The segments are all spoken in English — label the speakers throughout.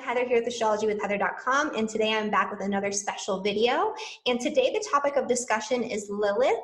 Speaker 1: Heather here with Astrology with Heather.com, and today I'm back with another special video. And today the topic of discussion is Lilith.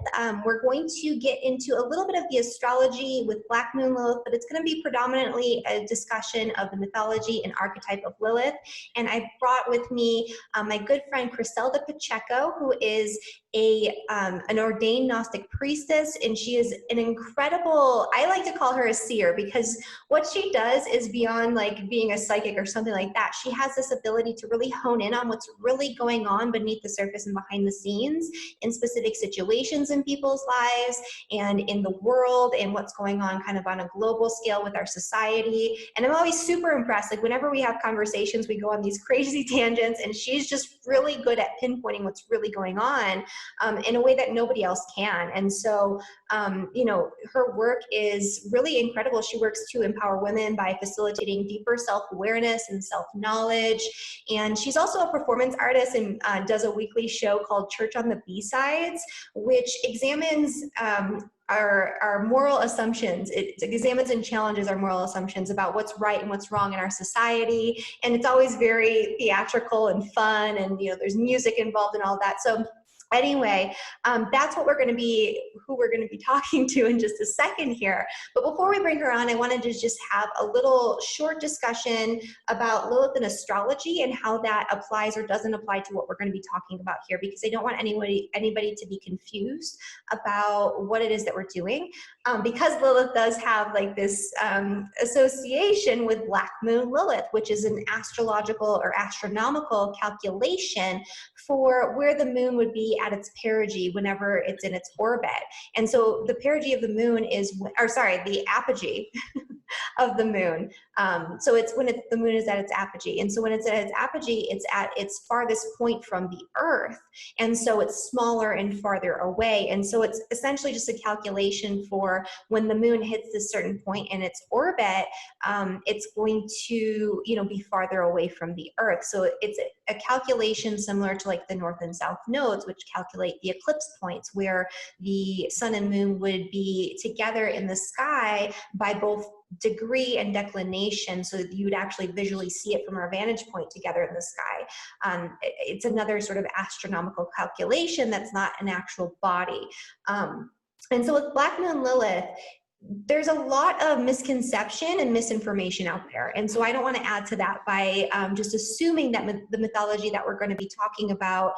Speaker 1: We're going to get into a little bit of the astrology with Black Moon Lilith, but it's going to be predominantly a discussion of the mythology and archetype of Lilith. And I brought with me my good friend Chriselda Pacheco, who is an ordained Gnostic priestess, and she is an incredible, I like to call her a seer, because what she does is beyond like being a psychic or something like that. She has this ability to really hone in on what's really going on beneath the surface and behind the scenes in specific situations in people's lives and in the world, and what's going on kind of on a global scale with our society. And I'm always super impressed. Like whenever we have conversations, we go on these crazy tangents, and she's just really good at pinpointing what's really going on in a way that nobody else can. And so, you know, her work is really incredible. She works to empower women by facilitating deeper self-awareness and self-knowledge. And she's also a performance artist and does a weekly show called Church on the B-Sides, which examines our moral assumptions. It examines and challenges our moral assumptions about what's right and what's wrong in our society. And it's always very theatrical and fun, and you know, there's music involved and all that. So anyway, that's what who we're going to be talking to in just a second here. But before we bring her on, I wanted to just have a little short discussion about Lilith and astrology and how that applies or doesn't apply to what we're going to be talking about here, because I don't want anybody to be confused about what it is that we're doing. Because Lilith does have like this association with Black Moon Lilith, which is an astrological or astronomical calculation for where the moon would be at its perigee whenever it's in its orbit. And so the perigee of the moon is, or sorry, the apogee of the moon. So it's when the moon is at its apogee. And so when it's at its apogee, it's at its farthest point from the Earth. And so it's smaller and farther away. And so it's essentially just a calculation for when the moon hits this certain point in its orbit, it's going to, you know, be farther away from the Earth. So it's a calculation similar to like the north and south nodes, which calculate the eclipse points, where the sun and moon would be together in the sky by both degree and declination, so that you would actually visually see it from our vantage point together in the sky. It's another sort of astronomical calculation that's not an actual body. And so with Black Moon Lilith, there's a lot of misconception and misinformation out there. And so I don't want to add to that by just assuming that the mythology that we're going to be talking about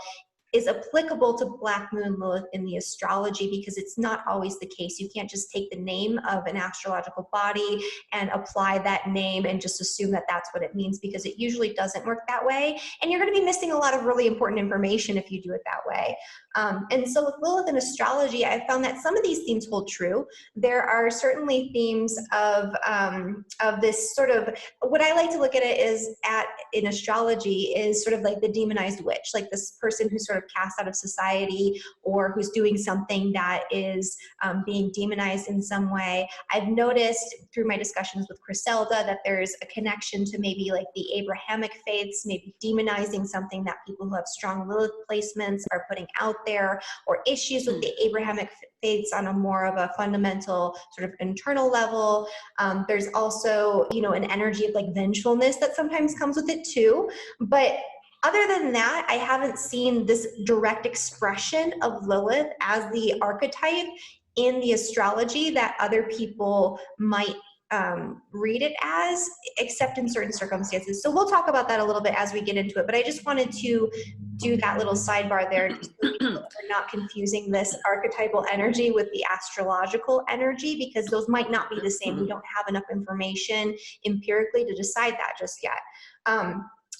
Speaker 1: is applicable to Black Moon Lilith in the astrology, because it's not always the case. You can't just take the name of an astrological body and apply that name and just assume that that's what it means, because it usually doesn't work that way. And you're going to be missing a lot of really important information if you do it that way. And so with Lilith and astrology, I found that some of these themes hold true. There are certainly themes of this sort of, what I like to look at it is in astrology is sort of like the demonized witch, like this person who's sort of cast out of society or who's doing something that is being demonized in some way. I've noticed through my discussions with Chriselda that there's a connection to maybe like the Abrahamic faiths, maybe demonizing something that people who have strong Lilith placements are putting out there, or issues with the Abrahamic faiths on a more of a fundamental sort of internal level. There's also, you know, an energy of like vengefulness that sometimes comes with it too. But other than that, I haven't seen this direct expression of Lilith as the archetype in the astrology that other people might read it as, except in certain circumstances. So we'll talk about that a little bit as we get into it, but I just wanted to do that little sidebar there, just so we're not confusing this archetypal energy with the astrological energy, because those might not be the same. We don't have enough information empirically to decide that just yet.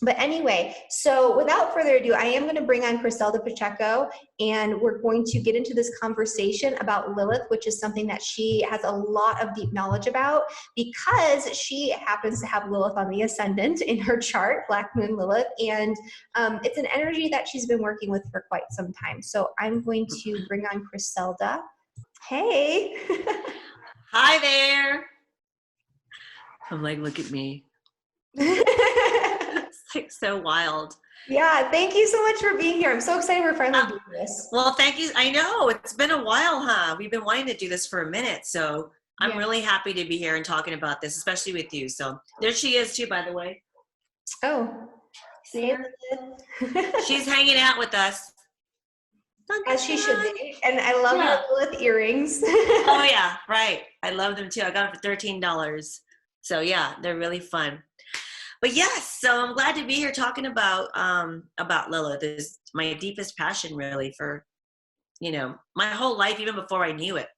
Speaker 1: But anyway, so without further ado, I am going to bring on Chriselda Pacheco, and we're going to get into this conversation about Lilith, which is something that she has a lot of deep knowledge about, because she happens to have Lilith on the ascendant in her chart, Black Moon Lilith, and it's an energy that she's been working with for quite some time. So I'm going to bring on Chriselda. Hey.
Speaker 2: Hi there. I'm like, look at me. Like so wild.
Speaker 1: Yeah, thank you so much for being here. I'm so excited we're finally doing this.
Speaker 2: Well, thank you. I know it's been a while, huh? We've been wanting to do this for a minute, so I'm really happy to be here and talking about this, especially with you. So there she is too, by the way.
Speaker 1: Oh, hey,
Speaker 2: Here.
Speaker 1: Lilith.
Speaker 2: She's hanging out with us. Dun, dun,
Speaker 1: As she should
Speaker 2: dun.
Speaker 1: be. And I love your Lilith earrings.
Speaker 2: Oh yeah, right. I love them too. I got them for $13. So yeah, they're really fun. But yes, so I'm glad to be here talking about Lilith. Is my deepest passion really for, my whole life, even before I knew it.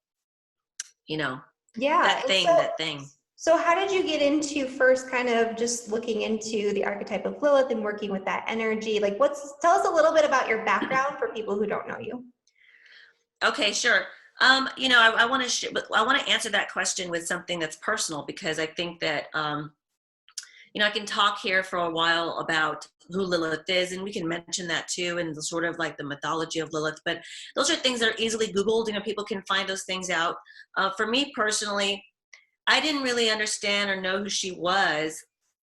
Speaker 1: Yeah.
Speaker 2: That thing.
Speaker 1: So how did you get into first kind of just looking into the archetype of Lilith and working with that energy? Like tell us a little bit about your background for people who don't know you.
Speaker 2: Okay, sure. I want to answer that question with something that's personal, because I think that I can talk here for a while about who Lilith is, and we can mention that too, and the sort of like the mythology of Lilith. But those are things that are easily Googled. People can find those things out. For me personally, I didn't really understand or know who she was,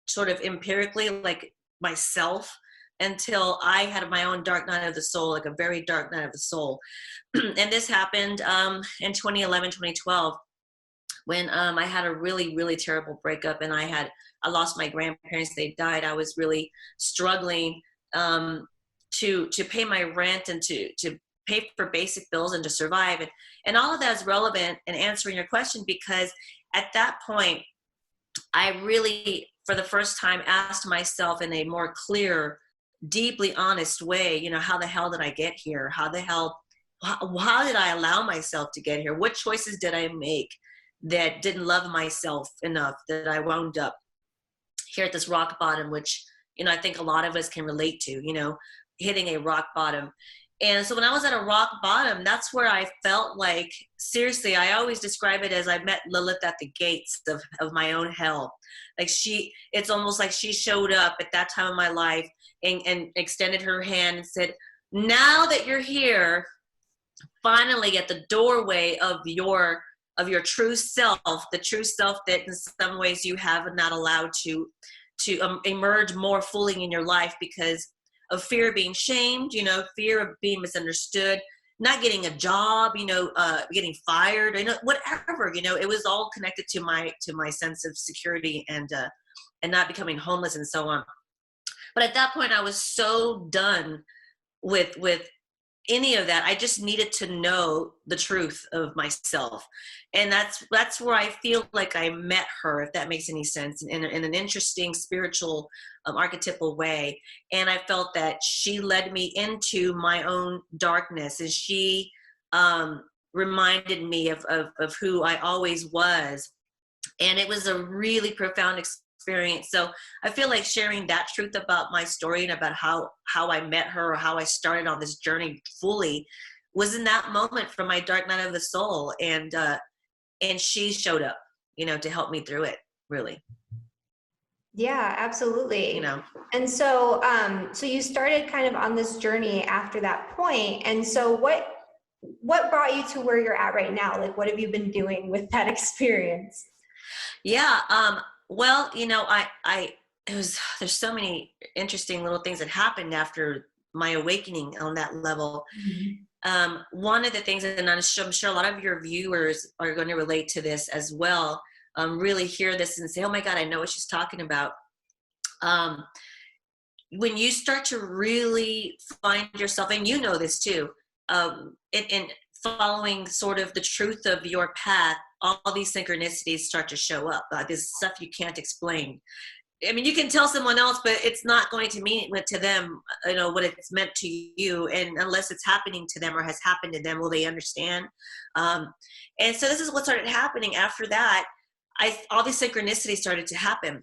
Speaker 2: sort of empirically, like myself, until I had my own dark night of the soul, like a very dark night of the soul. And this happened in 2011, 2012, when I had a really, really terrible breakup, and I lost my grandparents. They died. I was really struggling to pay my rent and to pay for basic bills and to survive. And all of that is relevant in answering your question, because at that point, I really, for the first time, asked myself in a more clear, deeply honest way, how the hell did I get here? How did I allow myself to get here? What choices did I make that didn't love myself enough, that I wound up here at this rock bottom, which, I think a lot of us can relate to, hitting a rock bottom. And so when I was at a rock bottom, that's where I felt like, seriously, I always describe it as I met Lilith at the gates of my own hell. Like it's almost like she showed up at that time of my life and extended her hand and said, now that you're here, finally at the doorway of your true self, the true self that in some ways you have not allowed to emerge more fully in your life because of fear of being shamed, fear of being misunderstood, not getting a job, getting fired, whatever, it was all connected to my sense of security and not becoming homeless and so on. But at that point, I was so done with any of that. I just needed to know the truth of myself. And that's where I feel like I met her, if that makes any sense, in an interesting spiritual archetypal way. And I felt that she led me into my own darkness, and she reminded me of who I always was. And it was a really profound experience. So I feel like sharing that truth about my story and about how I met her, or how I started on this journey fully, was in that moment from my dark night of the soul. And she showed up, to help me through it, really.
Speaker 1: Yeah, absolutely. And so, so you started kind of on this journey after that point. And so what brought you to where you're at right now? Like, what have you been doing with that experience?
Speaker 2: Yeah. Well, there's so many interesting little things that happened after my awakening on that level. Mm-hmm. One of the things, and I'm sure a lot of your viewers are going to relate to this as well, really hear this and say, oh my God, I know what she's talking about. When you start to really find yourself, and this too, in following sort of the truth of your path, all these synchronicities start to show up. This stuff you can't explain. I mean, you can tell someone else, but it's not going to mean to them, what it's meant to you. And unless it's happening to them or has happened to them, will they understand? And so this is what started happening. After that, all these synchronicities started to happen.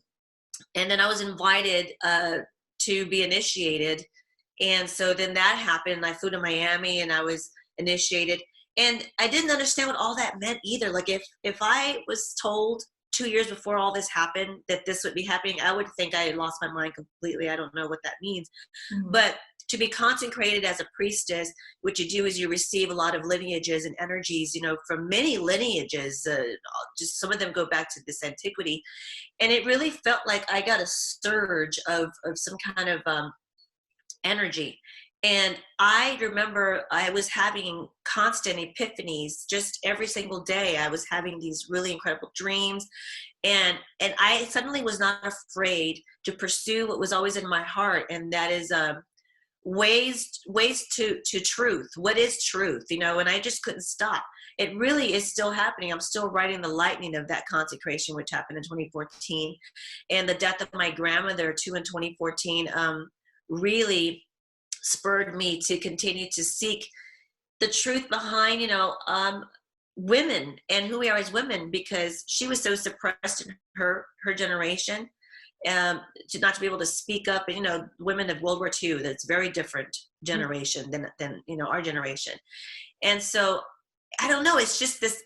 Speaker 2: And then I was invited to be initiated. And so then that happened. I flew to Miami and I was initiated. And I didn't understand what all that meant either. Like if I was told 2 years before all this happened that this would be happening, I would think I had lost my mind completely. I don't know what that means. Mm-hmm. But to be consecrated as a priestess, what you do is you receive a lot of lineages and energies, from many lineages. Just some of them go back to this antiquity. And it really felt like I got a surge of some kind of energy. And I remember I was having constant epiphanies just every single day. I was having these really incredible dreams. And I suddenly was not afraid to pursue what was always in my heart. And that is ways to truth. What is truth? You know, and I just couldn't stop. It really is still happening. I'm still riding the lightning of that consecration, which happened in 2014. And the death of my grandmother too in 2014 really spurred me to continue to seek the truth behind, you know, women and who we are as women, because she was so suppressed in her generation, to not to be able to speak up. And, you know, women of World War II, that's very different generation than you know, our generation. And so I don't know, it's just this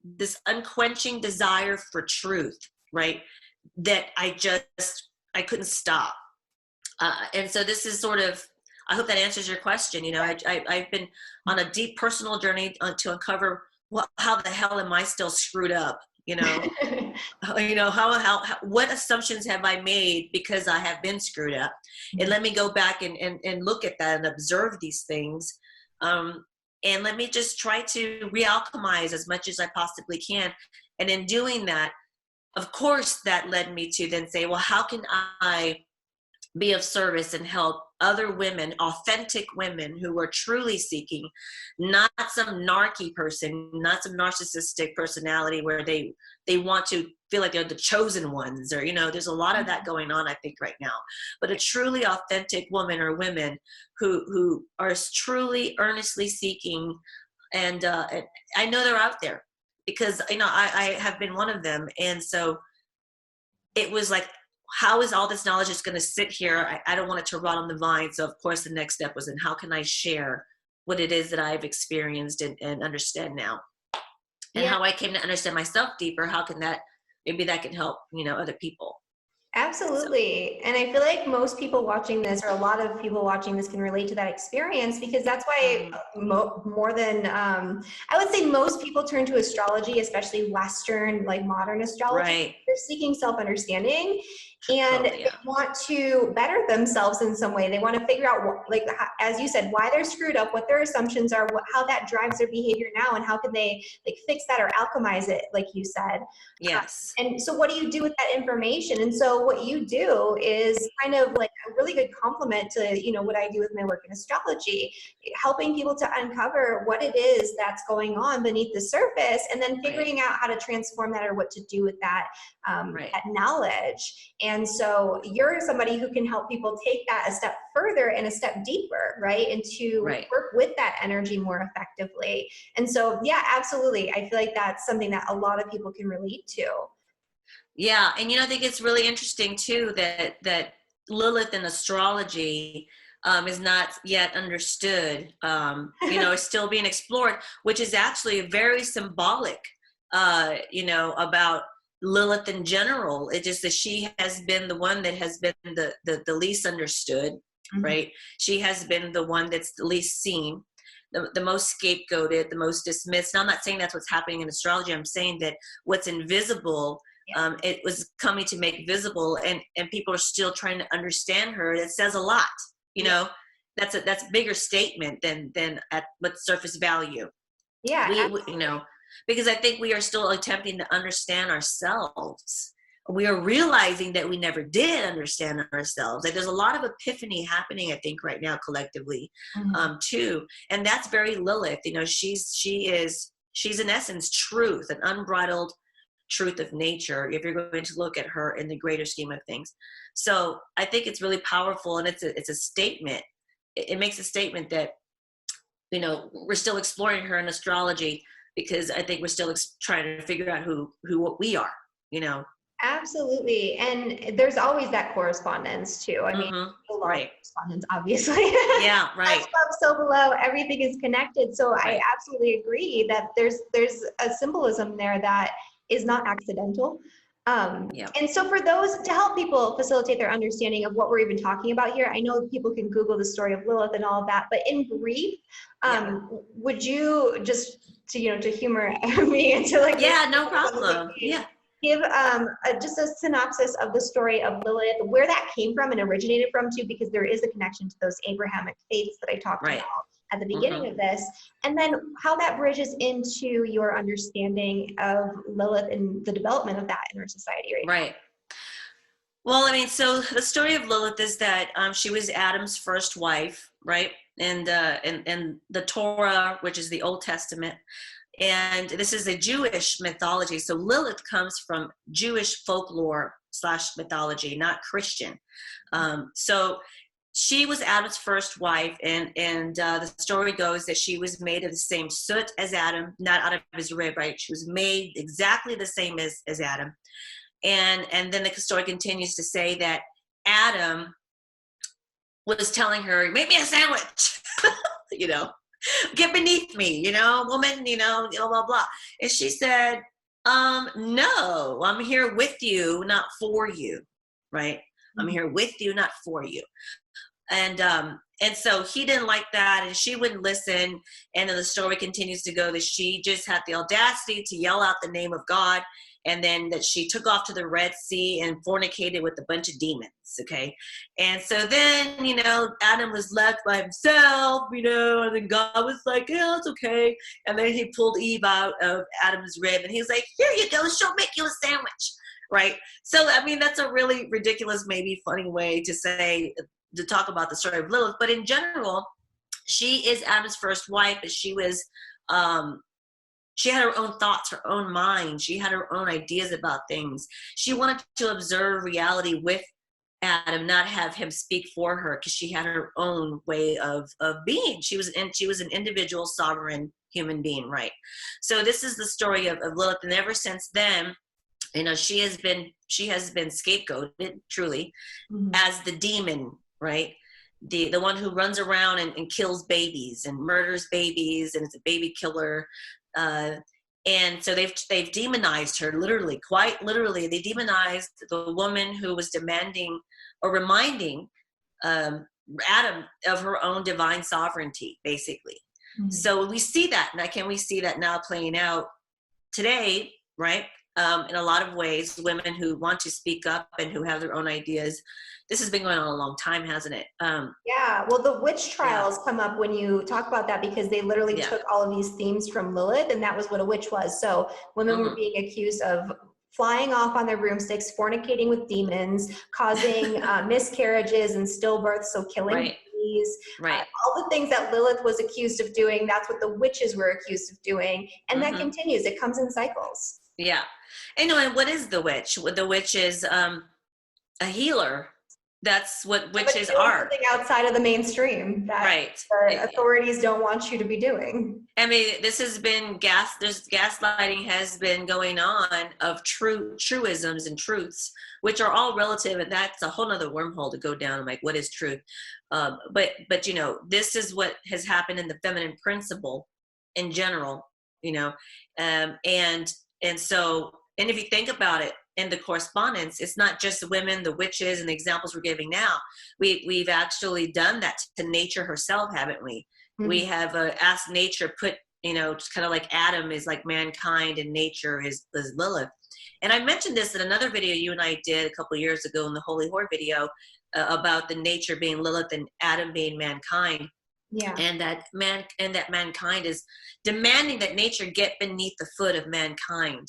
Speaker 2: this unquenching desire for truth, right, that I couldn't stop. And so this is sort of, I hope that answers your question. You know, I've been on a deep personal journey to uncover how the hell am I still screwed up? You know, you know, how what assumptions have I made because I have been screwed up? And let me go back and look at that and observe these things. And let me just try to re-alchemize as much as I possibly can. And in doing that, of course, that led me to then say, well, how can I be of service and help other women, authentic women who are truly seeking, not some narky person, not some narcissistic personality where they want to feel like they're the chosen ones, or, you know, there's a lot of that going on, I think, right now. But a truly authentic woman or women who are truly earnestly seeking, and I know they're out there because, you know, I have been one of them. And so it was like, how is all this knowledge just going to sit here? I don't want it to rot on the vine. So of course the next step was, in how can I share what it is that I've experienced and understand now, and how I came to understand myself deeper. How can that, maybe that can help, you know, other people.
Speaker 1: Absolutely. And I feel like most people watching this, or a lot of people watching this, can relate to that experience, because that's why more than, I would say most people turn to astrology, especially Western, like modern astrology.
Speaker 2: Right.
Speaker 1: They're seeking self-understanding, and they want to better themselves in some way. They want to figure out, what, like, as you said, why they're screwed up, what their assumptions are, how that drives their behavior now, and how can they like fix that or alchemize it, like you said.
Speaker 2: Yes.
Speaker 1: And so what do you do with that information? And so what you do is kind of like a really good complement to, you know, what I do with my work in astrology, helping people to uncover what it is that's going on beneath the surface, and then figuring out how to transform that, or what to do with that, that knowledge. And so you're somebody who can help people take that a step further and a step deeper, right? And to work with that energy more effectively. And so, yeah, absolutely. I feel like that's something that a lot of people can relate to.
Speaker 2: Yeah. And, you know, I think it's really interesting too, that Lilith in astrology is not yet understood. You know, it's still being explored, which is actually very symbolic, you know, about Lilith in general. It's just that she has been the one that has been the least understood, right? She has been the one that's the least seen, the most scapegoated, the most dismissed. Now, I'm not saying that's what's happening in astrology. I'm saying that what's invisible, it was coming to make visible, and people are still trying to understand her. It says a lot, you know. That's a bigger statement than at what surface value. Yeah, we, you know, because I think we are still attempting to understand ourselves. We are realizing that we never did understand ourselves. Like, there's a lot of epiphany happening, I think, right now collectively, too. And that's very Lilith. You know, she's in essence truth, an unbridled truth of nature, if you're going to look at her in the greater scheme of things. So I think it's really powerful, and it's a statement. It makes a statement that, you know, we're still exploring her in astrology, because I think we're still trying to figure out what we are, you know.
Speaker 1: Absolutely. And there's always that correspondence too. I mean, correspondence, obviously.
Speaker 2: Yeah, right.
Speaker 1: Above, so below, everything is connected. So I absolutely agree that there's a symbolism there that is not accidental. And so for those, to help people facilitate their understanding of what we're even talking about here, I know people can Google the story of Lilith and all of that, but in brief, would you just to humor me into like,
Speaker 2: no problem.
Speaker 1: give just a synopsis of the story of Lilith, where that came from and originated from too, because there is a connection to those Abrahamic faiths that I talked
Speaker 2: Right.
Speaker 1: about at the beginning of this, and then how that bridges into your understanding of Lilith and the development of that in our society right now.
Speaker 2: Right. Well, I mean, so the story of Lilith is that she was Adam's first wife, right? And the Torah, which is the Old Testament, and this is a Jewish mythology. So Lilith comes from Jewish folklore / mythology, not Christian. So she was Adam's first wife, and the story goes that she was made of the same soot as Adam, not out of his rib, right? She was made exactly the same as Adam. And then the story continues to say that Adam was telling her, make me a sandwich, you know, get beneath me, you know, woman, you know, blah, blah, blah. And she said, no, I'm here with you, not for you, right? I'm here with you, not for you. And so he didn't like that, and she wouldn't listen. And then the story continues to go that she just had the audacity to yell out the name of God, and then that she took off to the Red Sea and fornicated with a bunch of demons, okay? And so then, you know, Adam was left by himself, you know, and then God was like, yeah, it's okay. And then he pulled Eve out of Adam's rib, and he was like, here you go, she'll make you a sandwich, right? So, I mean, that's a really ridiculous, maybe funny way to talk about the story of Lilith. But in general, she is Adam's first wife, but she was, she had her own thoughts, her own mind. She had her own ideas about things. She wanted to observe reality with Adam, not have him speak for her, because she had her own way of being. She was an individual, sovereign human being, right? So this is the story of Lilith, and ever since then, you know, she has been scapegoated, truly, as the demon, right? The one who runs around and kills babies and murders babies, and is a baby killer. And so they've demonized her, literally, quite literally. They demonized the woman who was demanding or reminding Adam of her own divine sovereignty, basically. So we see that now. We see that now playing out today, right? In a lot of ways, women who want to speak up and who have their own ideas. This has been going on a long time, hasn't it?
Speaker 1: Yeah, well, the witch trials come up when you talk about that, because they literally took all of these themes from Lilith, and that was what a witch was. So women were being accused of flying off on their broomsticks, fornicating with demons, causing miscarriages and stillbirths, so killing babies. All the things that Lilith was accused of doing, that's what the witches were accused of doing. And that continues. It comes in cycles. Yeah.
Speaker 2: And what is the witch? The witch is a healer. That's what witches are.
Speaker 1: Something outside of the mainstream that the authorities don't want you to be doing.
Speaker 2: I mean, this has been gaslighting has been going on of truisms and truths, which are all relative, and that's a whole nother wormhole to go down. I'm like, what is truth? But you know, this is what has happened in the feminine principle in general, you know, and so, and if you think about it, in the correspondence, it's not just the women, the witches, and the examples we're giving now. We've actually done that to nature herself, haven't we? We have asked nature, put, you know, kind of like Adam is like mankind and nature is Lilith. And I mentioned this in another video you and I did a couple of years ago in the Holy Whore video about the nature being Lilith and Adam being mankind. Yeah. And that mankind is demanding that nature get beneath the foot of mankind,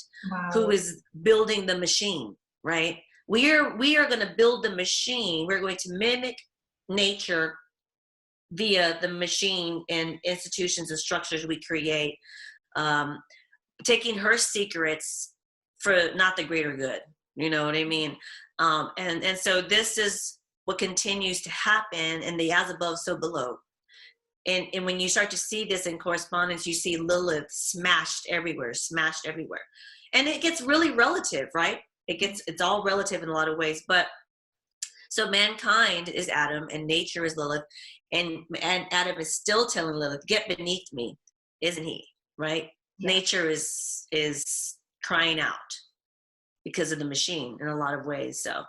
Speaker 2: who is building the machine, right? We are going to build the machine. We're going to mimic nature via the machine and institutions and structures we create, taking her secrets for not the greater good. You know what I mean? And so this is what continues to happen in the as above, so below. And when you start to see this in correspondence, you see Lilith smashed everywhere. And it gets really relative, right? It's all relative in a lot of ways. But so mankind is Adam and nature is Lilith. And Adam is still telling Lilith, get beneath me, isn't he? Right? Yeah. Nature is crying out because of the machine in a lot of ways. So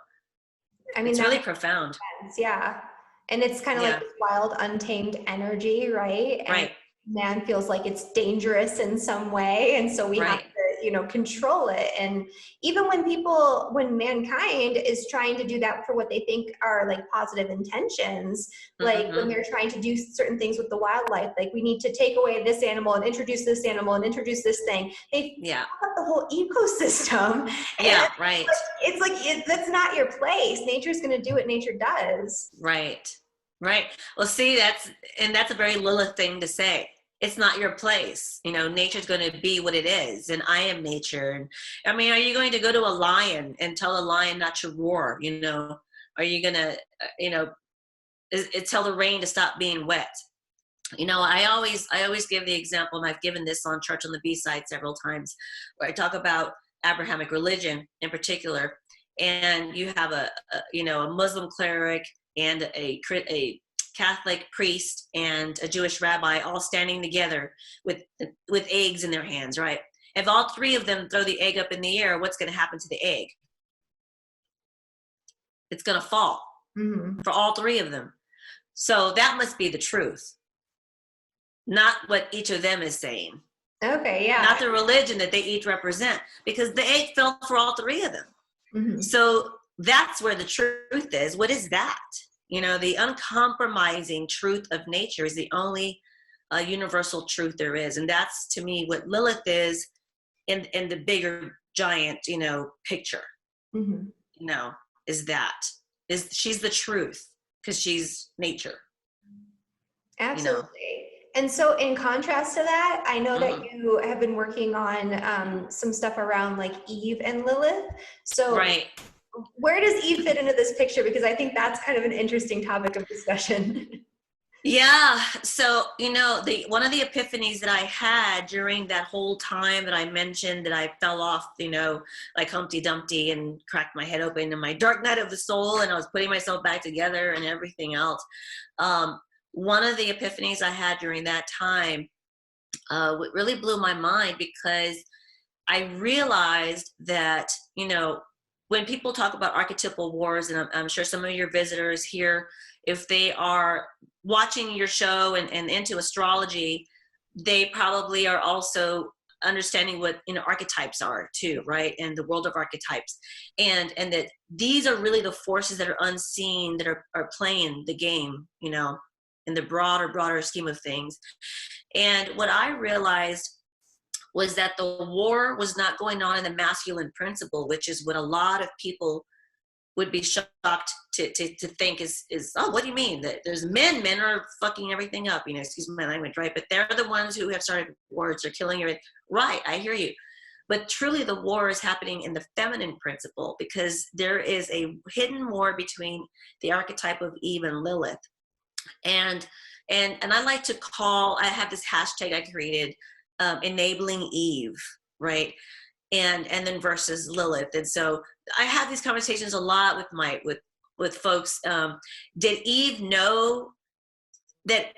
Speaker 2: I mean, it's really profound.
Speaker 1: Yeah. And it's kind of like this wild, untamed energy, right? And man feels like it's dangerous in some way. And so we have to you know, control it. And even when mankind is trying to do that for what they think are like positive intentions, like when they're trying to do certain things with the wildlife, like we need to take away this animal and introduce this animal and introduce this thing, they fuck up the whole ecosystem.
Speaker 2: Yeah,
Speaker 1: And
Speaker 2: right.
Speaker 1: it's like, that's not your place. Nature's going to do what nature does.
Speaker 2: Right. Right. Well, see, that's a very Lilith thing to say. It's not your place. You know, nature's going to be what it is, and I am nature. And I mean, are you going to go to a lion and tell a lion not to roar? You know, are you going to, you know, tell the rain to stop being wet? You know, I always give the example, and I've given this on Church on the B-side several times, where I talk about Abrahamic religion in particular, and you have a Muslim cleric and a Catholic priest and a Jewish rabbi all standing together with eggs in their hands, right? If all three of them throw the egg up in the air, what's going to happen to the egg? It's going to fall for all three of them. So that must be the truth, not what each of them is saying.
Speaker 1: Okay, yeah.
Speaker 2: Not the religion that they each represent, because the egg fell for all three of them. So that's where the truth is. What is that? You know, the uncompromising truth of nature is the only universal truth there is. And that's, to me, what Lilith is in the bigger, giant, you know, picture. You know, she's the truth, because she's nature.
Speaker 1: Absolutely.
Speaker 2: You know?
Speaker 1: And so in contrast to that, I know that you have been working on some stuff around like Eve and Lilith. So
Speaker 2: right.
Speaker 1: Where does Eve fit into this picture? Because I think that's kind of an interesting topic of discussion.
Speaker 2: Yeah. So, you know, one of the epiphanies that I had during that whole time that I mentioned, that I fell off, you know, like Humpty Dumpty and cracked my head open in my dark night of the soul, and I was putting myself back together and everything else. One of the epiphanies I had during that time really blew my mind, because I realized that, you know, when people talk about archetypal wars, and I'm sure some of your visitors here, if they are watching your show and into astrology, they probably are also understanding what, you know, archetypes are too, right? And the world of archetypes, and that these are really the forces that are unseen, that are playing the game, you know, in the broader scheme of things. And what I realized was that the war was not going on in the masculine principle, which is what a lot of people would be shocked to think is, oh, what do you mean? That there's men are fucking everything up, you know, excuse my language, right? But they're the ones who have started wars or killing everything. Right, I hear you. But truly the war is happening in the feminine principle, because there is a hidden war between the archetype of Eve and Lilith. And I like to I have this hashtag I created, enabling Eve, right? And then versus Lilith. And so I have these conversations a lot with folks. Did Eve know that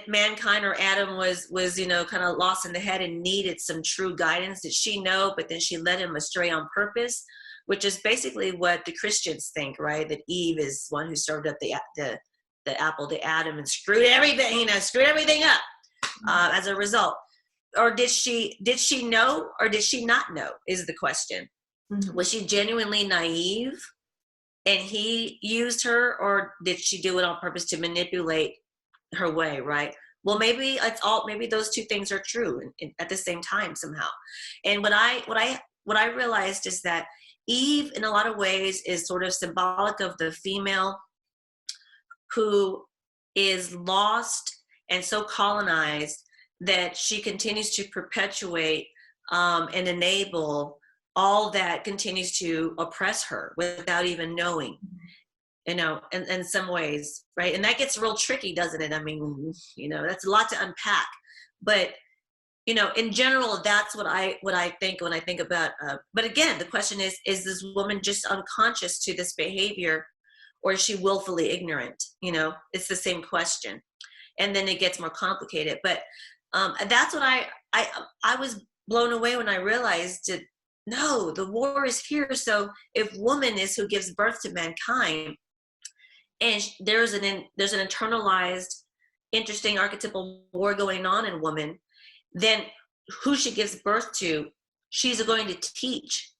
Speaker 2: mankind, or Adam was, you know, kind of lost in the head and needed some true guidance? Did she know, but then she led him astray on purpose? Which is basically what the Christians think, right? That Eve is one who served up the apple to Adam and screwed everything up as a result. Or did she know, or did she not know, is the question. Was she genuinely naive and he used her, or did she do it on purpose to manipulate her way, right? Well, maybe those two things are true at the same time somehow. And what I realized is that Eve, in a lot of ways, is sort of symbolic of the female who is lost and so colonized that she continues to perpetuate and enable all that continues to oppress her without even knowing, you know, in some ways, right? And that gets real tricky, doesn't it? I mean, you know, that's a lot to unpack. But, you know, in general, that's what I think when I think about, but again, the question is this woman just unconscious to this behavior, or is she willfully ignorant? You know, it's the same question. And then it gets more complicated. But that's what I was blown away when I realized that, no, the war is here. So if woman is who gives birth to mankind, and there's an internalized, interesting archetypal war going on in woman, then who she gives birth to she's going to teach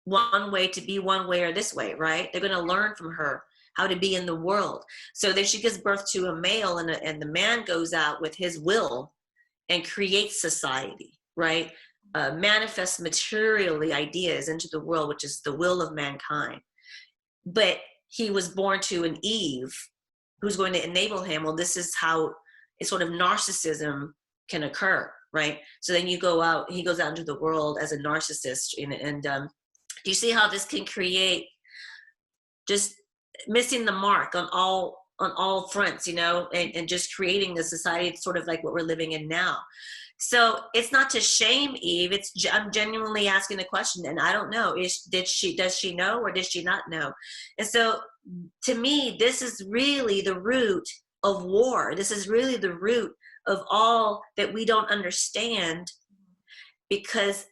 Speaker 2: one way to be one way or this way, right? They're going to learn from her how to be in the world. So then she gives birth to a male, and the man goes out with his will and creates society, right? Manifests materially ideas into the world, which is the will of mankind. But he was born to an Eve who's going to enable him. Well, this is how a sort of narcissism can occur, right? So then he goes out into the world as a narcissist, and do you see how this can create just missing the mark on all fronts, and just creating a society sort of like what we're living in now. So it's not to shame Eve. I'm genuinely asking the question, and I don't know. Does she know, or does she not know? And so to me, this is really the root of war. This is really the root of all that we don't understand, because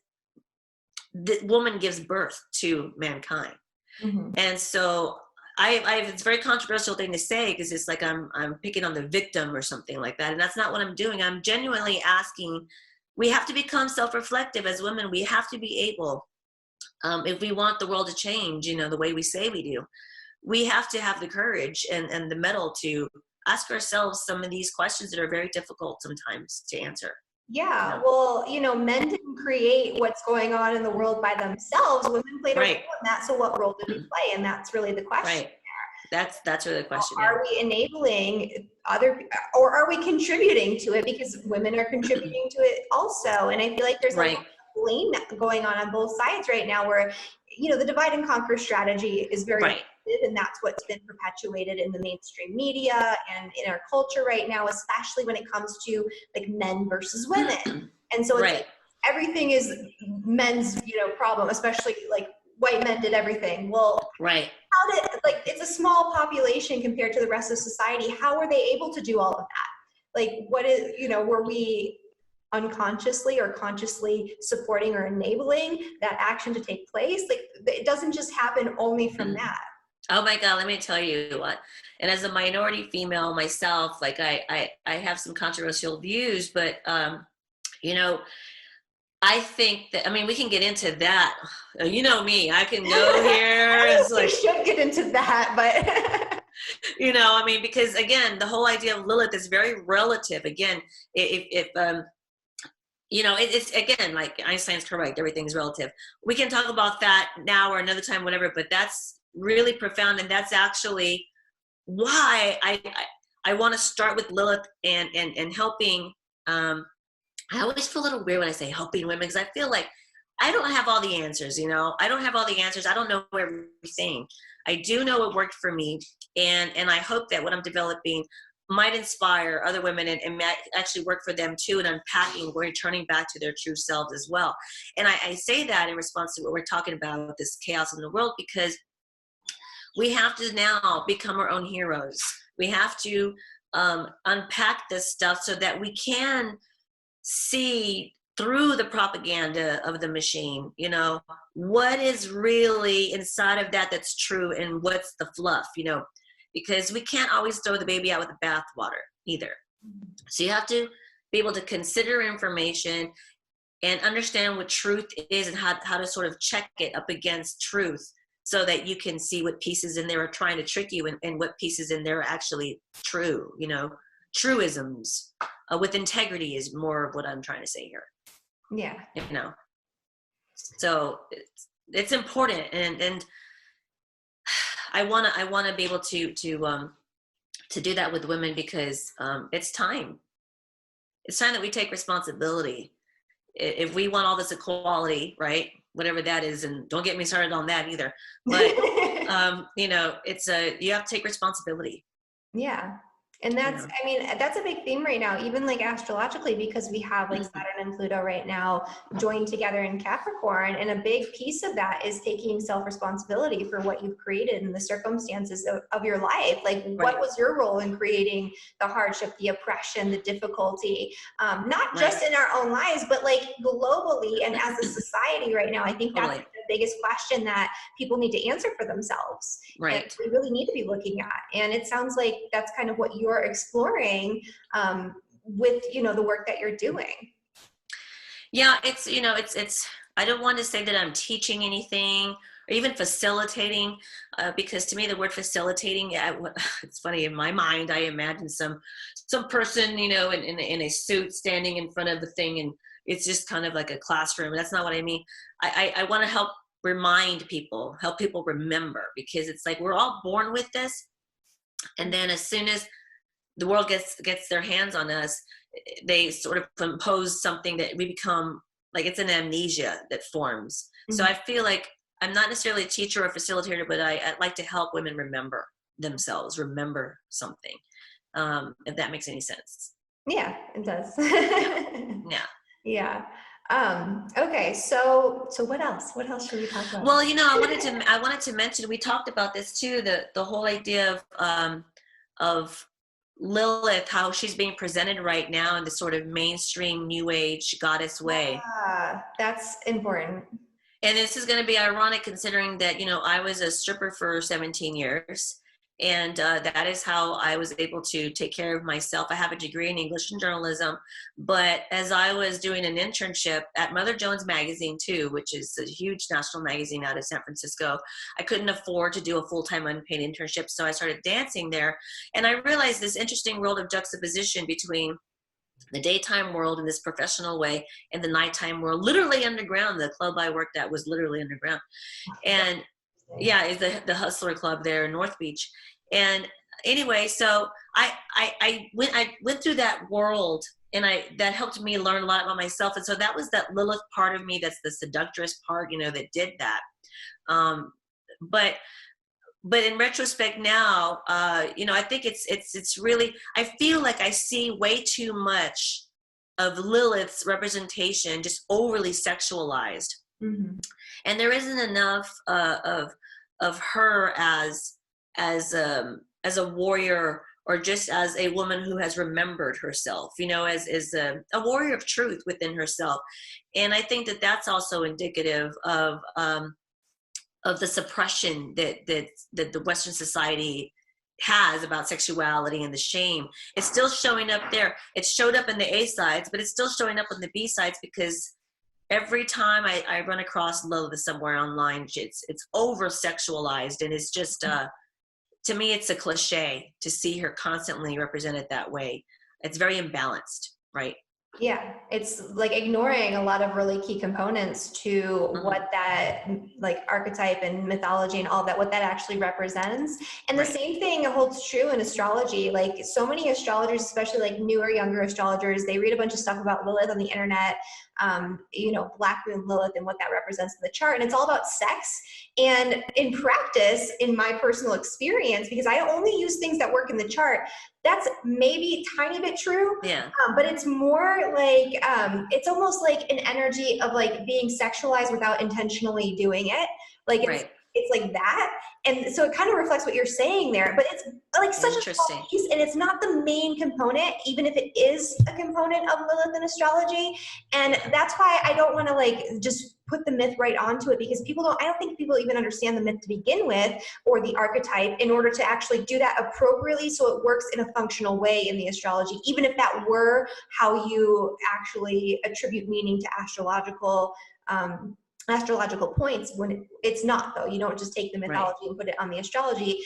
Speaker 2: the woman gives birth to mankind. Mm-hmm. And so it's a very controversial thing to say, because it's like I'm picking on the victim or something like that. And that's not what I'm doing. I'm genuinely asking, we have to become self-reflective as women. We have to be able, if we want the world to change, the way we say we do, we have to have the courage and the mettle to ask ourselves some of these questions that are very difficult sometimes to answer.
Speaker 1: Yeah, well, men didn't create what's going on in the world by themselves. Women played a role in that. So what role did we play? And that's really the question.
Speaker 2: Right. That's really the question.
Speaker 1: Are we enabling or are we contributing to it? Because women are contributing to it also. And I feel like there's a lot of blame going on both sides right now, where, the divide and conquer strategy is very effective, and that's what's been perpetuated in the mainstream media and in our culture right now, especially when it comes to like men versus women. And so it's like everything is men's, problem, especially like white men did everything. Well, how did, it's a small population compared to the rest of society. How were they able to do all of that? Like, what is, were we unconsciously or consciously supporting or enabling that action to take place? Like, it doesn't just happen only from that.
Speaker 2: Oh my God, let me tell you what. And as a minority female myself, like I have some controversial views, but I think that, we can get into that. You know me, I can go here.
Speaker 1: It's like, we should get into that, but
Speaker 2: because again, the whole idea of Lilith is very relative. Again, it's again, like Einstein's correct, everything's relative. We can talk about that now or another time, whatever, but that's really profound. And that's actually why I want to start with Lilith and helping. I always feel a little weird when I say helping women, because I feel like I don't have all the answers, I don't have all the answers. I don't know everything. I do know what worked for me. And I hope that what I'm developing might inspire other women and might actually work for them too, and unpacking, returning back to their true selves as well. And I say that in response to what we're talking about, this chaos in the world, because we have to now become our own heroes. We have to unpack this stuff so that we can see through the propaganda of the machine, what is really inside of that that's true, and what's the fluff, because we can't always throw the baby out with the bathwater either. So you have to be able to consider information and understand what truth is, and how to sort of check it up against truth, so that you can see what pieces in there are trying to trick you, and what pieces in there are actually true, truisms with integrity is more of what I'm trying to say here.
Speaker 1: Yeah.
Speaker 2: So it's important, and I want to be able to do that with women, because it's time. It's time that we take responsibility. If we want all this equality, right? Whatever that is, and don't get me started on that either. But it's you have to take responsibility.
Speaker 1: Yeah. And that's, that's a big theme right now, even like astrologically, because we have like Saturn and Pluto right now joined together in Capricorn. And a big piece of that is taking self-responsibility for what you've created and the circumstances of your life. Like, what was your role in creating the hardship, the oppression, the difficulty, not just in our own lives, but like globally and as a society right now? I think that's the biggest question that people need to answer for themselves.
Speaker 2: Right.
Speaker 1: We really need to be looking at. And it sounds like that's kind of what you're exploring with the work that you're doing.
Speaker 2: Yeah, I don't want to say that I'm teaching anything or even facilitating, because to me the word facilitating, it's funny, in my mind I imagine some person, you know, in a suit standing in front of the thing, and it's just kind of like a classroom. That's not what I mean. I want to help remind people, help people remember, because it's like we're all born with this, and then as soon as the world gets their hands on us, they sort of impose something that we become like, it's an amnesia that forms. So I feel like I'm not necessarily a teacher or facilitator, but I'd like to help women remember themselves, remember something, if that makes any sense.
Speaker 1: Yeah, it does.
Speaker 2: Yeah.
Speaker 1: Yeah. Okay. So what else? What else should we talk about?
Speaker 2: Well, you know, I wanted to mention, we talked about this too, the whole idea of Lilith, how she's being presented right now in the sort of mainstream New Age goddess way.
Speaker 1: That's important.
Speaker 2: And this is going to be ironic considering that, you know, I was a stripper for 17 years. And that is how I was able to take care of myself. I have a degree in English and journalism. But as I was doing an internship at Mother Jones Magazine too, which is a huge national magazine out of San Francisco, I couldn't afford to do a full-time unpaid internship. So I started dancing there. And I realized this interesting world of juxtaposition between the daytime world in this professional way and the nighttime world, literally underground. The club I worked at was literally underground. And yeah, is the Hustler Club there in North Beach. And anyway, so I went through that world, and that helped me learn a lot about myself. And so that was that Lilith part of me, that's the seductress part, you know, that did that. But in retrospect now, you know, I think it's really, I feel like I see way too much of Lilith's representation just overly sexualized. And there isn't enough of her as a warrior, or just as a woman who has remembered herself, you know, as a warrior of truth within herself. And I think that that's also indicative of the suppression that the Western society has about sexuality, and the shame. It's still showing up there. It showed up in the A sides, but it's still showing up in the B sides, because every time I run across Lilith somewhere online, it's over sexualized, and it's just to me it's a cliche to see her constantly represented that way. It's very imbalanced, right?
Speaker 1: Yeah, it's like ignoring a lot of really key components to what that like archetype and mythology and all that, what that actually represents. And the same thing holds true in astrology. Like so many astrologers, especially like newer, younger astrologers, they read a bunch of stuff about Lilith on the internet, you know, Black Moon Lilith and what that represents in the chart. And it's all about sex. And in practice, in my personal experience, because I only use things that work in the chart, that's maybe a tiny bit true.
Speaker 2: Yeah.
Speaker 1: But it's more like, it's almost like an energy of like being sexualized without intentionally doing it. Like it's like that. And so it kind of reflects what you're saying there, but it's like such a small piece, and it's not the main component, even if it is a component of Lilith in astrology. And that's why I don't want to like just put the myth right onto it, because I don't think people even understand the myth to begin with, or the archetype, in order to actually do that appropriately so it works in a functional way in the astrology, even if that were how you actually attribute meaning to astrological points, when it's not, though. You don't just take the mythology and put it on the astrology.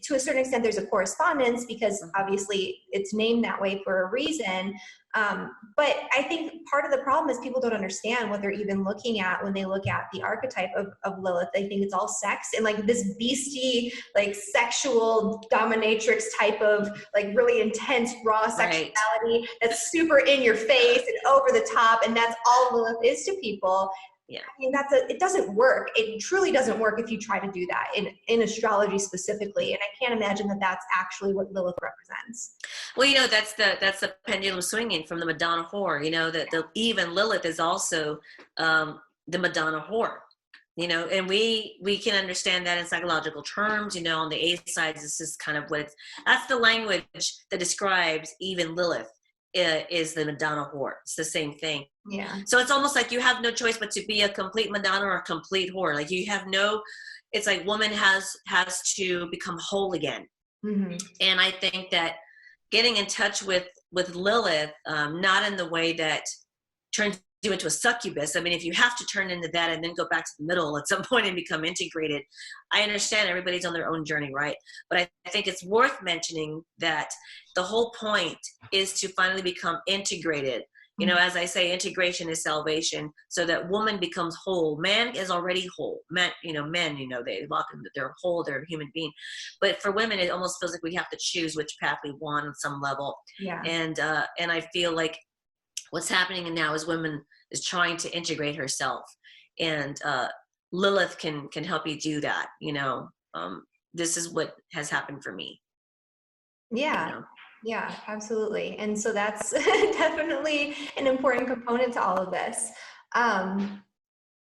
Speaker 1: To a certain extent, there's a correspondence, because obviously it's named that way for a reason. But I think part of the problem is people don't understand what they're even looking at when they look at the archetype of Lilith. They think it's all sex and like this beastie, like sexual dominatrix type of like really intense, raw sexuality that's super in your face and over the top. And that's all Lilith is to people. Yeah, I mean, it doesn't work. It truly doesn't work if you try to do that in astrology specifically. And I can't imagine that that's actually what Lilith represents.
Speaker 2: Well, you know, that's the pendulum swinging from the Madonna whore. You know, that even Lilith is also the Madonna whore. You know, and we can understand that in psychological terms. You know, on the A sides, this is kind of that's the language that describes even Lilith. Is the Madonna whore. It's the same thing.
Speaker 1: Yeah.
Speaker 2: So it's almost like you have no choice but to be a complete Madonna or a complete whore. Like you have it's like woman has to become whole again. And I think that getting in touch with Lilith, not in the way that turns you into a succubus. I mean, if you have to turn into that and then go back to the middle at some point and become integrated, I understand everybody's on their own journey, right? But I think it's worth mentioning that the whole point is to finally become integrated. You know, as I say, integration is salvation, so that woman becomes whole. Man is already whole. Men, they walk into, they're whole, they're a human being. But for women, it almost feels like we have to choose which path we want on some level.
Speaker 1: Yeah.
Speaker 2: And I feel like what's happening now is women is trying to integrate herself, and Lilith can help you do that. This is what has happened for me.
Speaker 1: Yeah. Yeah, absolutely. And so that's definitely an important component to all of this.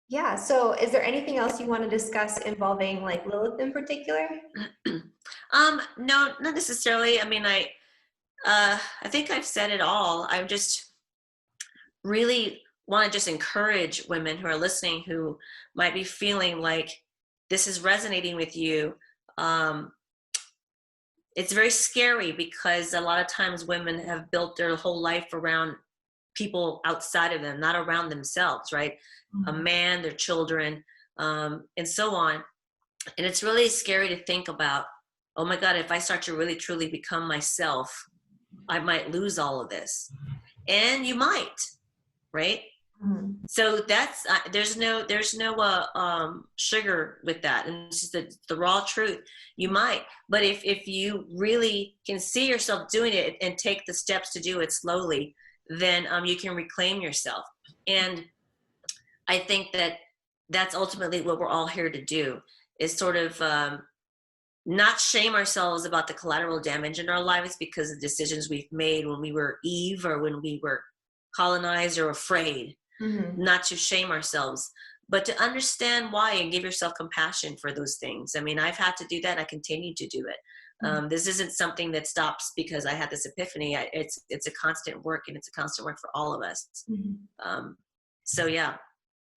Speaker 1: Yeah. So is there anything else you want to discuss involving like Lilith in particular?
Speaker 2: No, not necessarily. I mean, I think I've said it all. I just really want to just encourage women who are listening, who might be feeling like this is resonating with you. It's very scary because a lot of times women have built their whole life around people outside of them, not around themselves, right? Mm-hmm. A man, their children, and so on. And it's really scary to think about, oh my God, if I start to really truly become myself, I might lose all of this. And you might, right? Mm-hmm. So that's there's no sugar with that, and it's just the raw truth. You might, but if you really can see yourself doing it and take the steps to do it slowly, then you can reclaim yourself. And I think that that's ultimately what we're all here to do, is sort of not shame ourselves about the collateral damage in our lives because of decisions we've made when we were Eve or when we were colonized or afraid. Mm-hmm. Not to shame ourselves, but to understand why and give yourself compassion for those things. I mean, I've had to do that. I continue to do it. Mm-hmm. This isn't something that stops because I had this epiphany. It's a constant work, and it's a constant work for all of us. Mm-hmm. So yeah.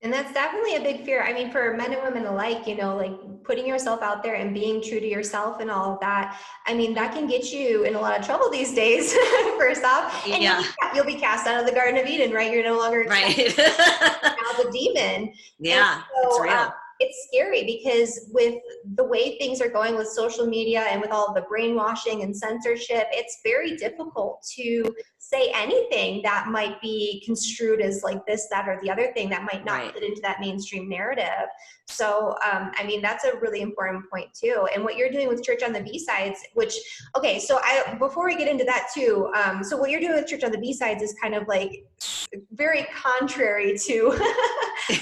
Speaker 1: And that's definitely a big fear. I mean, for men and women alike, like putting yourself out there and being true to yourself and all of that. I mean, that can get you in a lot of trouble these days, first off. And yeah. You'll be cast out of the Garden of Eden, right? You're no longer
Speaker 2: right.
Speaker 1: now the demon.
Speaker 2: Yeah,
Speaker 1: so,
Speaker 2: it's real.
Speaker 1: It's scary because with the way things are going with social media and with all of the brainwashing and censorship, it's very difficult to say anything that might be construed as like this, that, or the other thing that might not fit into that mainstream narrative. So, I mean, that's a really important point too. And what you're doing with Church on the B-Sides, which, okay, so before we get into that too, so what you're doing with Church on the B-Sides is kind of like very contrary to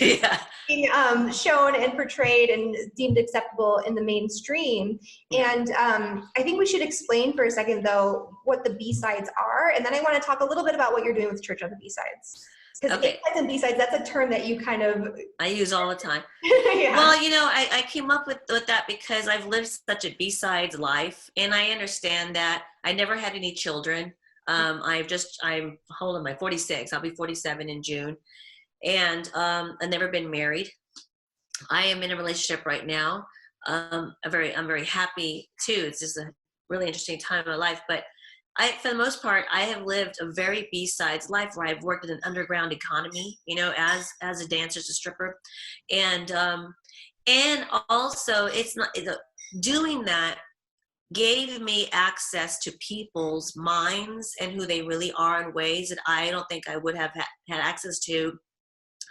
Speaker 2: yeah.
Speaker 1: being shown and portrayed and deemed acceptable in the mainstream. And I think we should explain for a second though what the B-Sides are, and then I want to talk a little bit about what you're doing with Church on the B-Sides. Because A-sides and B-sides, that's a term that you kind of...
Speaker 2: I use all the time.
Speaker 1: Yeah.
Speaker 2: Well, I came up with that because I've lived such a B-sides life, and I understand that I never had any children. I'm how old am I? 46. I'll be 47 in June. And I've never been married. I am in a relationship right now. I'm very happy too. It's just a really interesting time in my life, but for the most part, I have lived a very B-sides life where I've worked in an underground economy, as a dancer, as a stripper. And also doing that gave me access to people's minds and who they really are in ways that I don't think I would have had access to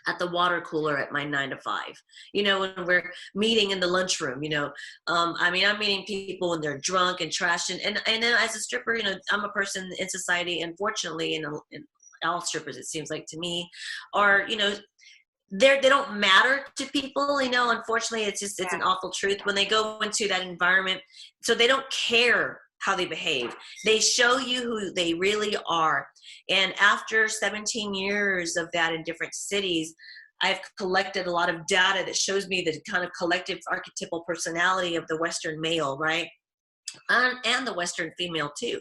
Speaker 2: at the water cooler at my 9 to 5, when we're meeting in the lunchroom, I mean, I'm meeting people when they're drunk and trashed. And then as a stripper, I'm a person in society, unfortunately, and all strippers, it seems like to me, are, they don't matter to people, unfortunately, it's an awful truth when they go into that environment. So they don't care how they behave. They show you who they really are. And after 17 years of that in different cities, I've collected a lot of data that shows me the kind of collective archetypal personality of the Western male, right? And the Western female too.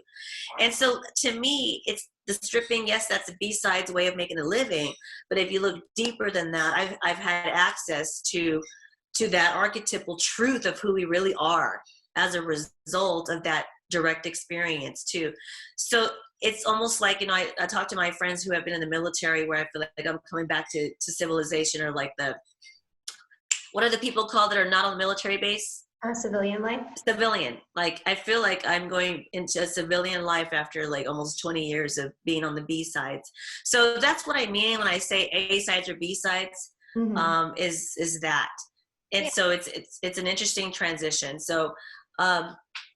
Speaker 2: And so to me, it's the stripping. Yes, that's a B-sides way of making a living. But if you look deeper than that, I've had access to that archetypal truth of who we really are as a result of that direct experience too. So it's almost like, you know, I talk to my friends who have been in the military where I feel like I'm coming back to civilization, or like what are the people called that are not on the military base?
Speaker 1: Civilian life.
Speaker 2: Civilian. Like, I feel like I'm going into a civilian life after like almost 20 years of being on the B sides. So that's what I mean when I say A sides or B sides, is that. And so it's an interesting transition. So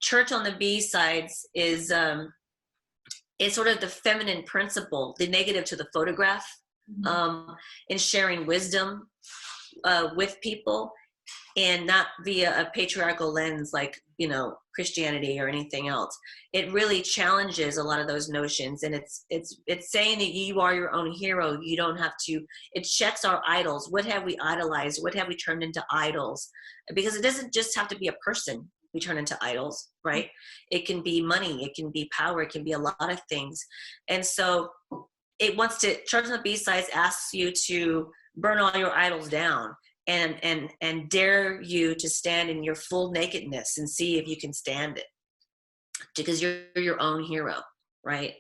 Speaker 2: church on the B sides is sort of the feminine principle, the negative to the photograph, in sharing wisdom with people, and not via a patriarchal lens like, you know, Christianity or anything else. It really challenges a lot of those notions, and it's saying that you are your own hero. You don't have to. It checks our idols. What have we idolized? What have we turned into idols? Because it doesn't just have to be a person we turn into idols, right? It can be money, it can be power, it can be a lot of things. And so it wants to, Church on the B-Sides asks you to burn all your idols down and dare you to stand in your full nakedness and see if you can stand it, because you're your own hero, right?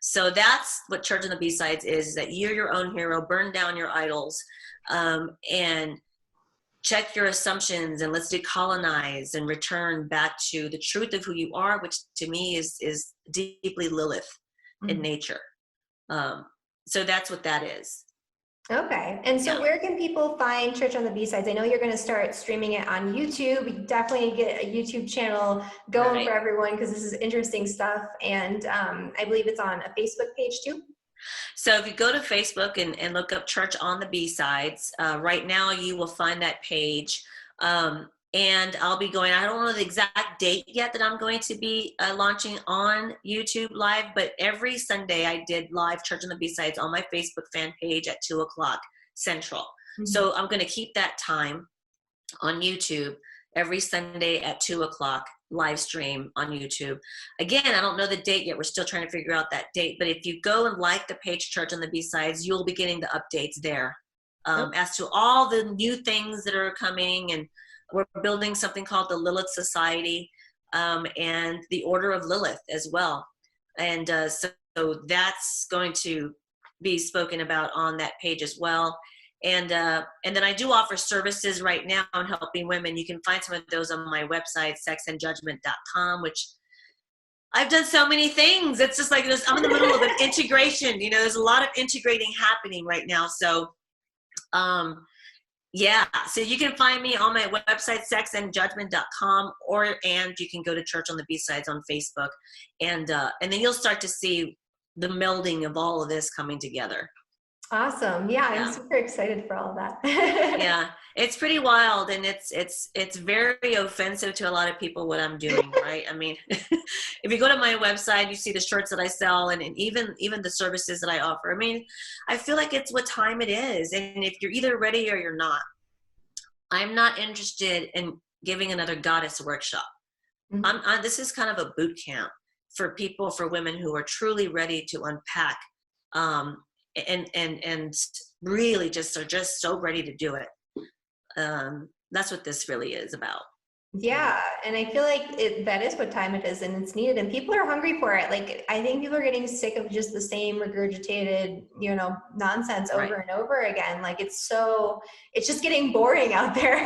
Speaker 2: So that's what Church on the B-Sides is, that you're your own hero. Burn down your idols, and check your assumptions, and let's decolonize and return back to the truth of who you are, which to me is deeply Lilith in nature. So that's what that is.
Speaker 1: Okay. And so where can people find Church on the B-Sides? I know you're going to start streaming it on YouTube. We definitely get a YouTube channel going for everyone, because this is interesting stuff. And I believe it's on a Facebook page too.
Speaker 2: So if you go to Facebook and look up Church on the B-Sides, right now you will find that page. And I'll be going, I don't know the exact date yet that I'm going to be launching on YouTube Live, but every Sunday I did live Church on the B-Sides on my Facebook fan page at 2 o'clock Central. So I'm going to keep that time on YouTube every Sunday at 2 o'clock, live stream on YouTube. Again, I don't know the date yet. We're still trying to figure out that date, but if you go and like the page Church on the B-Sides, you'll be getting the updates there as to all the new things that are coming. And we're building something called the Lilith Society, and the Order of Lilith as well. And so that's going to be spoken about on that page as well. And then I do offer services right now on helping women. You can find some of those on my website, sexandjudgement.com, which I've done so many things. It's just like I'm in the middle of an integration. You know, there's a lot of integrating happening right now. So, yeah, so you can find me on my website, sexandjudgement.com, and you can go to Church on the B-Sides on Facebook, and then you'll start to see the melding of all of this coming together.
Speaker 1: Awesome. Yeah, I'm super excited for all of that.
Speaker 2: Yeah, it's pretty wild, and it's very offensive to a lot of people what I'm doing, right? I mean, if you go to my website, you see the shirts that I sell, and even the services that I offer. I mean, I feel like it's what time it is, and if you're either ready or you're not. I'm not interested in giving another goddess workshop. This is kind of a boot camp for people, for women who are truly ready to unpack, and really are just so ready to do it. That's what this really is about.
Speaker 1: Yeah, and I feel like that is what time it is, and it's needed, and people are hungry for it. Like, I think people are getting sick of just the same regurgitated, you know, nonsense over and over again. Like, it's just getting boring out there.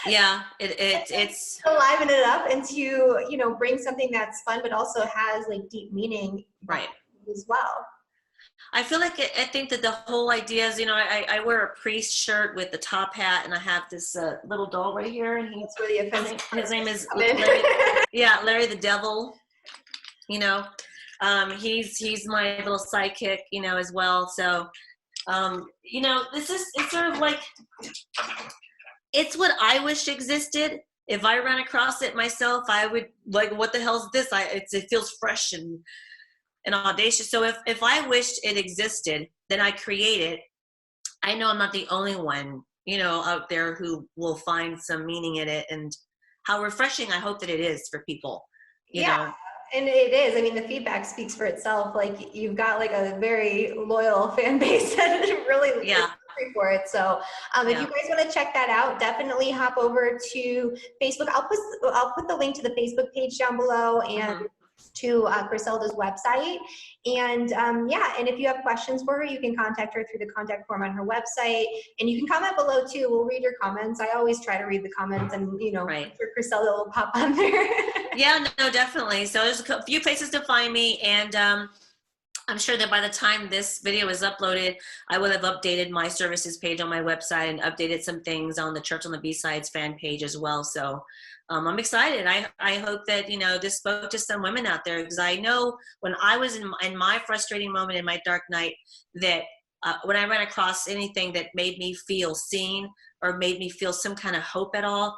Speaker 2: Yeah, it's
Speaker 1: to liven it up and to, you know, bring something that's fun but also has like deep meaning as well.
Speaker 2: I feel like I think that the whole idea is, you know, I wear a priest shirt with the top hat, and I have this little doll right here, and
Speaker 1: it's really offensive.
Speaker 2: His name is Larry. Yeah, Larry the Devil. You know, he's my little sidekick, you know, as well. So, you know, it's sort of like, it's what I wish existed. If I ran across it myself, I would like, what the hell is this? It feels fresh and audacious. So if I wished it existed, then I create it. I know I'm not the only one, you know, out there who will find some meaning in it, and how refreshing I hope that it is for people, you know.
Speaker 1: And it is. I mean, the feedback speaks for itself. Like, you've got like a very loyal fan base that really for it. So if you guys want to check that out, definitely hop over to Facebook. I'll put the link to the Facebook page down below and to Chriselda's website. And yeah, and if you have questions for her, you can contact her through the contact form on her website. And you can comment below too. We'll read your comments. I always try to read the comments, and you know, I'm sure Chriselda will pop on there.
Speaker 2: Yeah, no, definitely. So there's a few places to find me, and I'm sure that by the time this video is uploaded, I will have updated my services page on my website and updated some things on the Church on the B-Sides fan page as well. So I'm excited. I hope that, you know, this spoke to some women out there, because I know when I was in my frustrating moment in my dark night, that when I ran across anything that made me feel seen or made me feel some kind of hope at all,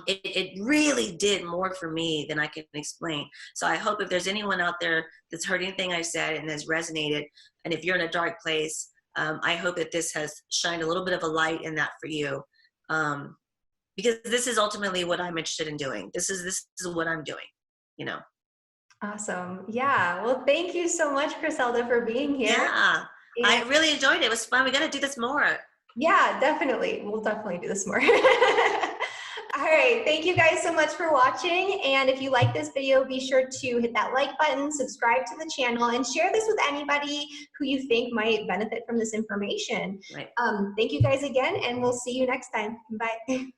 Speaker 2: it really did more for me than I can explain. So I hope if there's anyone out there that's heard anything I've said and has resonated, and if you're in a dark place, I hope that this has shined a little bit of a light in that for you. Because this is ultimately what I'm interested in doing. This is what I'm doing, you know.
Speaker 1: Awesome. Yeah. Well, thank you so much, Chriselda, for being here.
Speaker 2: Yeah. I really enjoyed it. It was fun. We got to do this more.
Speaker 1: Yeah, definitely. We'll definitely do this more. All right. Thank you guys so much for watching. And if you like this video, be sure to hit that like button, subscribe to the channel, and share this with anybody who you think might benefit from this information.
Speaker 2: Right.
Speaker 1: Thank you guys again, and we'll see you next time. Bye.